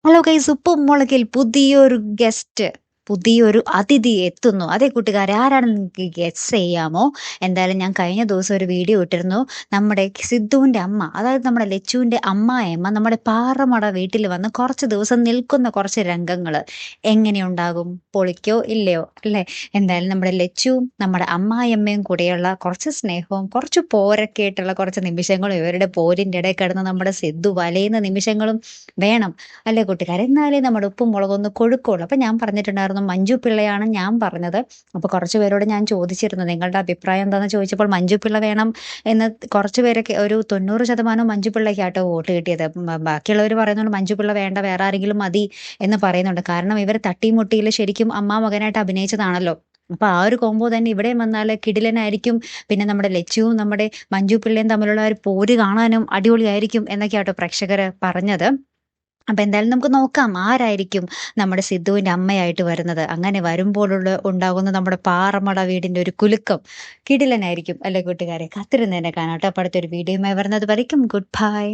Hello guys, ഉപ്പും മുളകിൽ പുതിയൊരു guest, പുതിയൊരു അതിഥി എത്തുന്നു. അതേ കൂട്ടുകാരെ, ആരാണെന്ന് നിങ്ങൾക്ക് ഗെസ് ചെയ്യാമോ? എന്തായാലും ഞാൻ കഴിഞ്ഞ ദിവസം ഒരു വീഡിയോ ഇട്ടിരുന്നു. നമ്മുടെ സിദ്ധുവിൻ്റെ അമ്മ, അതായത് നമ്മുടെ ലച്ചുവിൻ്റെ അമ്മായിയമ്മ നമ്മുടെ പാറമട വീട്ടിൽ വന്ന് കുറച്ച് ദിവസം നിൽക്കുന്ന കുറച്ച് രംഗങ്ങൾ എങ്ങനെയുണ്ടാകും? പൊളിക്കോ ഇല്ലയോ അല്ലേ? എന്തായാലും നമ്മുടെ ലച്ചുവും നമ്മുടെ അമ്മായിയമ്മയും കൂടെയുള്ള കുറച്ച് സ്നേഹവും കുറച്ച് പോരൊക്കെ ആയിട്ടുള്ള കുറച്ച് നിമിഷങ്ങളും ഇവരുടെ പോരിൻ്റെ ഇടയിൽ കിടന്ന് നമ്മുടെ സിദ്ധു വലയുന്ന നിമിഷങ്ങളും വേണം അല്ലേ കൂട്ടുകാരെ? എന്നാലേ നമ്മുടെ ഉപ്പും മുളകൊന്ന് കൊഴുക്കുള്ളൂ. അപ്പം ഞാൻ പറഞ്ഞിട്ടുണ്ടായിരുന്നു മഞ്ജു പിള്ളയാണ് ഞാൻ പറഞ്ഞത്. അപ്പോൾ കുറച്ച് പേരോട് ഞാൻ ചോദിച്ചിരുന്നു നിങ്ങളുടെ അഭിപ്രായം എന്താണെന്ന് ചോദിച്ചപ്പോൾ മഞ്ജു പിള്ള വേണം എന്ന് കുറച്ച് പേരൊക്കെ, ഒരു 90% മഞ്ജു പിള്ളയ്ക്കാട്ടോ വോട്ട് കിട്ടിയത്. ബാക്കിയുള്ളവർ പറയുന്നുണ്ട് മഞ്ജു പിള്ള വേണ്ട, വേറെ ആരെങ്കിലും മതി എന്ന് പറയുന്നുണ്ട്. കാരണം ഇവർ തട്ടിമുട്ടിയിൽ ശരിക്കും അമ്മ മകനായിട്ട് അഭിനയിച്ചതാണല്ലോ. അപ്പൊ ആ ഒരു കോംബോ തന്നെ ഇവിടെയും വന്നാൽ കിടിലനായിരിക്കും. പിന്നെ നമ്മുടെ ലച്ചുവും നമ്മുടെ മഞ്ജു പിള്ളയും തമ്മിലുള്ള ഒരു പോര് കാണാനും അടിപൊളിയായിരിക്കും എന്നൊക്കെയാട്ടോ പ്രേക്ഷകർ പറഞ്ഞത്. അപ്പൊ എന്തായാലും നമുക്ക് നോക്കാം ആരായിരിക്കും നമ്മുടെ സിദ്ധുവിന്റെ അമ്മയായിട്ട് വരുന്നത്. അങ്ങനെ വരുമ്പോഴുള്ള ഉണ്ടാകുന്ന നമ്മുടെ പാറമട വീടിന്റെ ഒരു കുലുക്കം കിടിലനായിരിക്കും അല്ലെ കൂട്ടുകാരെ? കാത്തിരുന്ന് തന്നെ കാണാം കേട്ടോ. അപ്പൊ അടുത്തൊരു വീഡിയോയുമായി വരുന്നത് വരയ്ക്കും ഗുഡ് ബൈ.